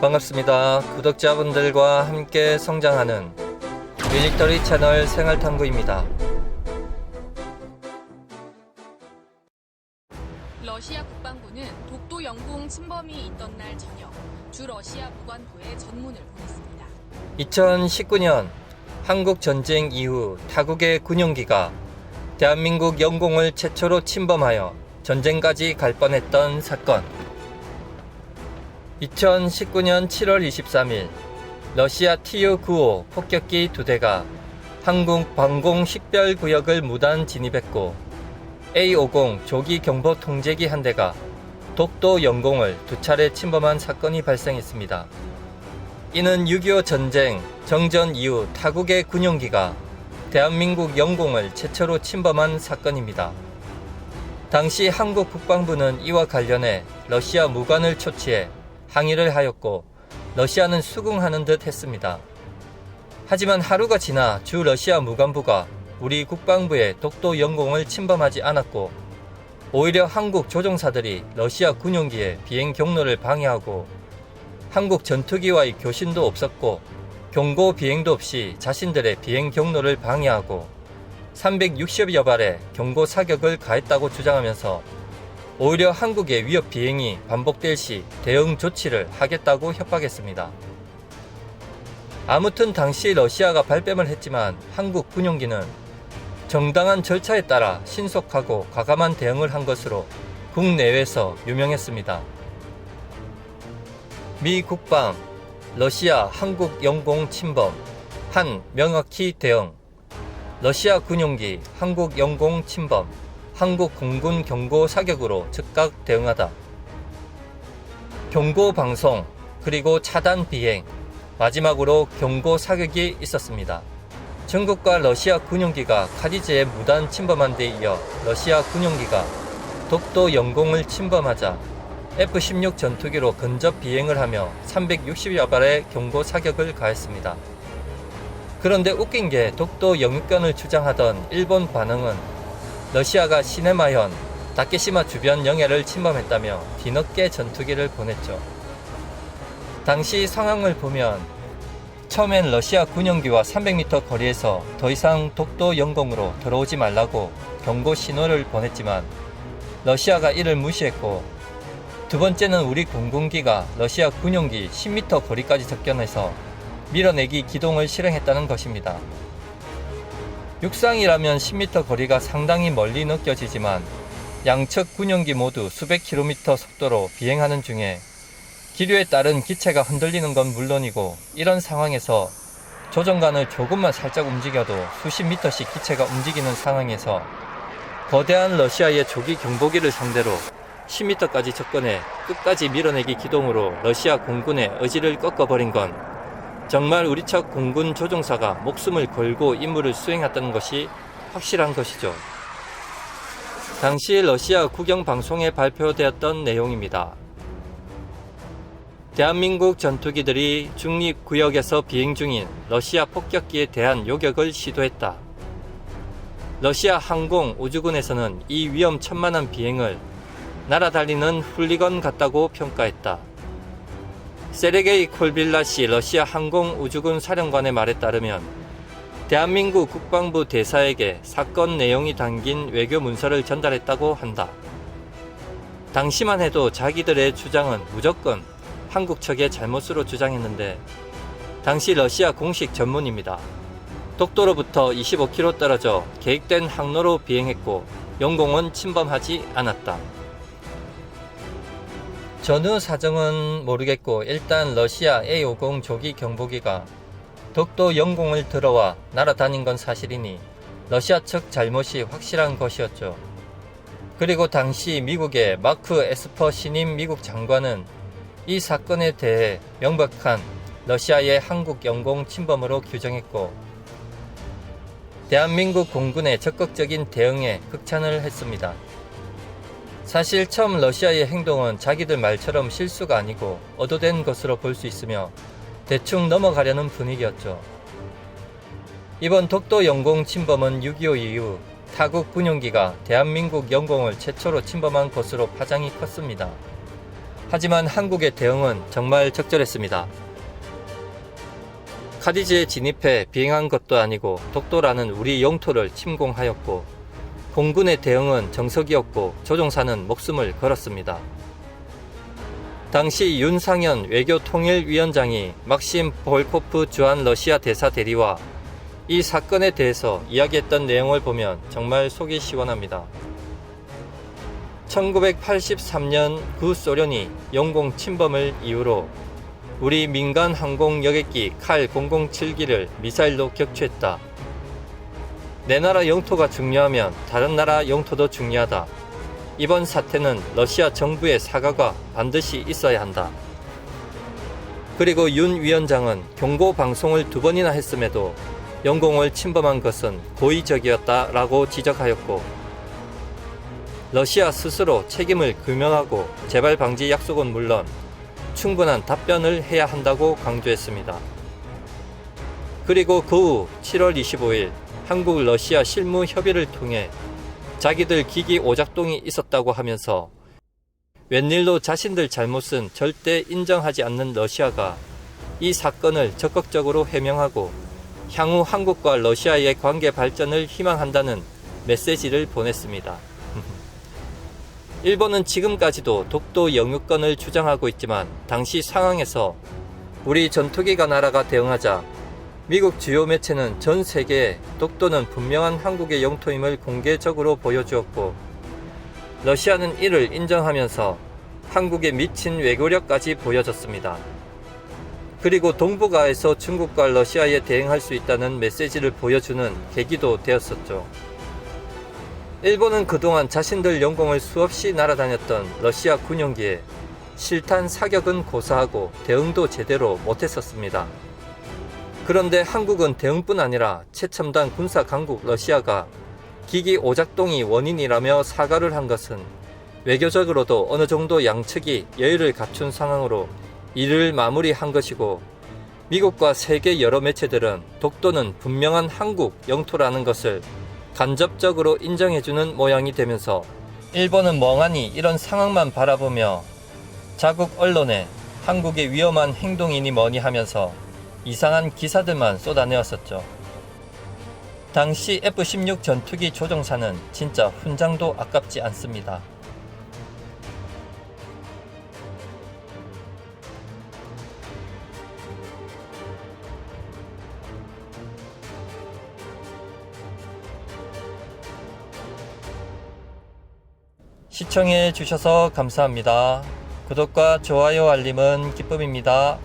반갑습니다. 구독자분들과 함께 성장하는 밀리터리 채널 생활탐구입니다. 러시아 국방부는 독도 영공 침범이 있던 날 저녁 주 러시아 무관부에 전문을 보냈습니다. 2019년 한국 전쟁 이후 타국의 군용기가 대한민국 영공을 최초로 침범하여 전쟁까지 갈 뻔했던 사건. 2019년 7월 23일 러시아 Tu-95 폭격기 2대가 한국 방공 식별구역을 무단 진입했고 A-50 조기 경보 통제기 한 대가 독도 영공을 2차례 침범한 사건이 발생했습니다. 이는 6.25 전쟁 정전 이후 타국의 군용기가 대한민국 영공을 최초로 침범한 사건입니다. 당시 한국 국방부는 이와 관련해 러시아 무관을 초치해 항의를 하였고 러시아는 수긍하는 듯 했습니다. 하지만 하루가 지나 주 러시아 무관부가 우리 국방부의 독도 영공을 침범하지 않았고 오히려 한국 조종사들이 러시아 군용기의 비행 경로를 방해하고 한국 전투기와의 교신도 없었고 경고 비행도 없이 자신들의 비행 경로를 방해하고 360여 발의 경고 사격을 가했다고 주장하면서 오히려 한국의 위협 비행이 반복될 시 대응 조치를 하겠다고 협박했습니다. 아무튼 당시 러시아가 발뺌을 했지만 한국 군용기는 정당한 절차에 따라 신속하고 과감한 대응을 한 것으로 국내외에서 유명했습니다. 미 국방, 러시아 한국 영공 침범, 한 명확히 대응, 러시아 군용기 한국 영공 침범, 한국 공군 경고 사격으로 즉각 대응하다. 경고 방송, 그리고 차단 비행, 마지막으로 경고 사격이 있었습니다. 중국과 러시아 군용기가 카디즈에 무단 침범한 데 이어 러시아 군용기가 독도 영공을 침범하자 F-16 전투기로 근접 비행을 하며 360여 발의 경고 사격을 가했습니다. 그런데 웃긴 게 독도 영유권을 주장하던 일본 반응은 러시아가 시네마현, 다케시마 주변 영해를 침범했다며 뒤늦게 전투기를 보냈죠. 당시 상황을 보면 처음엔 러시아 군용기와 300m 거리에서 더 이상 독도 영공으로 들어오지 말라고 경고 신호를 보냈지만 러시아가 이를 무시했고, 두 번째는 우리 공군기가 러시아 군용기 10m 거리까지 접견해서 밀어내기 기동을 실행했다는 것입니다. 육상이라면 10m 거리가 상당히 멀리 느껴지지만 양측 군용기 모두 수백 킬로미터 속도로 비행하는 중에 기류에 따른 기체가 흔들리는 건 물론이고, 이런 상황에서 조종관을 조금만 살짝 움직여도 수십 미터씩 기체가 움직이는 상황에서 거대한 러시아의 조기 경보기를 상대로 10m까지 접근해 끝까지 밀어내기 기동으로 러시아 공군의 의지를 꺾어버린 건 정말 우리 척 공군 조종사가 목숨을 걸고 임무를 수행했다는 것이 확실한 것이죠. 당시 러시아 국영방송에 발표되었던 내용입니다. 대한민국 전투기들이 중립구역에서 비행 중인 러시아 폭격기에 대한 요격을 시도했다. 러시아 항공 우주군에서는 이 위험천만한 비행을 날아다니는 훌리건 같다고 평가했다. 세르게이 콜빌라시 러시아 항공우주군 사령관의 말에 따르면 대한민국 국방부 대사에게 사건 내용이 담긴 외교 문서를 전달했다고 한다. 당시만 해도 자기들의 주장은 무조건 한국 측의 잘못으로 주장했는데, 당시 러시아 공식 전문입니다. 독도로부터 25km 떨어져 계획된 항로로 비행했고 영공은 침범하지 않았다. 전후 사정은 모르겠고 일단 러시아 A-50 조기 경보기가 독도 영공을 들어와 날아다닌 건 사실이니 러시아 측 잘못이 확실한 것이었죠. 그리고 당시 미국의 마크 에스퍼 신임 미국 장관은 이 사건에 대해 명백한 러시아의 한국 영공 침범으로 규정했고 대한민국 공군의 적극적인 대응에 극찬을 했습니다. 사실 처음 러시아의 행동은 자기들 말처럼 실수가 아니고 의도된 것으로 볼 수 있으며 대충 넘어가려는 분위기였죠. 이번 독도 영공 침범은 6.25 이후 타국 군용기가 대한민국 영공을 최초로 침범한 것으로 파장이 컸습니다. 하지만 한국의 대응은 정말 적절했습니다. 카디지에 진입해 비행한 것도 아니고 독도라는 우리 영토를 침공하였고, 공군의 대응은 정석이었고 조종사는 목숨을 걸었습니다. 당시 윤상현 외교통일위원장이 막심 볼코프 주한 러시아 대사 대리와 이 사건에 대해서 이야기했던 내용을 보면 정말 속이 시원합니다. 1983년 구소련이 영공 침범을 이유로 우리 민간 항공 여객기 칼 007기를 미사일로 격추했다. 내 나라 영토가 중요하면 다른 나라 영토도 중요하다. 이번 사태는 러시아 정부의 사과가 반드시 있어야 한다. 그리고 윤 위원장은 경고 방송을 2번이나 했음에도 영공을 침범한 것은 고의적이었다라고 지적하였고, 러시아 스스로 책임을 규명하고 재발 방지 약속은 물론 충분한 답변을 해야 한다고 강조했습니다. 그리고 그 후 7월 25일 한국 러시아 실무 협의를 통해 자기들 기기 오작동이 있었다고 하면서 웬일로 자신들 잘못은 절대 인정하지 않는 러시아가 이 사건을 적극적으로 해명하고 향후 한국과 러시아의 관계 발전을 희망한다는 메시지를 보냈습니다. 일본은 지금까지도 독도 영유권을 주장하고 있지만, 당시 상황에서 우리 전투기가 나라가 대응하자 미국 주요 매체는 전 세계에 독도는 분명한 한국의 영토임을 공개적으로 보여주었고, 러시아는 이를 인정하면서 한국에 미친 외교력까지 보여줬습니다. 그리고 동북아에서 중국과 러시아에 대응할 수 있다는 메시지를 보여주는 계기도 되었었죠. 일본은 그동안 자신들 영공을 수없이 날아다녔던 러시아 군용기에 실탄 사격은 고사하고 대응도 제대로 못했었습니다. 그런데 한국은 대응뿐 아니라 최첨단 군사 강국 러시아가 기기 오작동이 원인이라며 사과를 한 것은 외교적으로도 어느 정도 양측이 여유를 갖춘 상황으로 이를 마무리한 것이고, 미국과 세계 여러 매체들은 독도는 분명한 한국 영토라는 것을 간접적으로 인정해주는 모양이 되면서, 일본은 멍하니 이런 상황만 바라보며 자국 언론에 한국의 위험한 행동이니 뭐니 하면서 이상한 기사들만 쏟아내었었죠. 당시 F-16 전투기 조종사는 진짜 훈장도 아깝지 않습니다. 시청해 주셔서 감사합니다. 구독과 좋아요 알림은 기쁨입니다.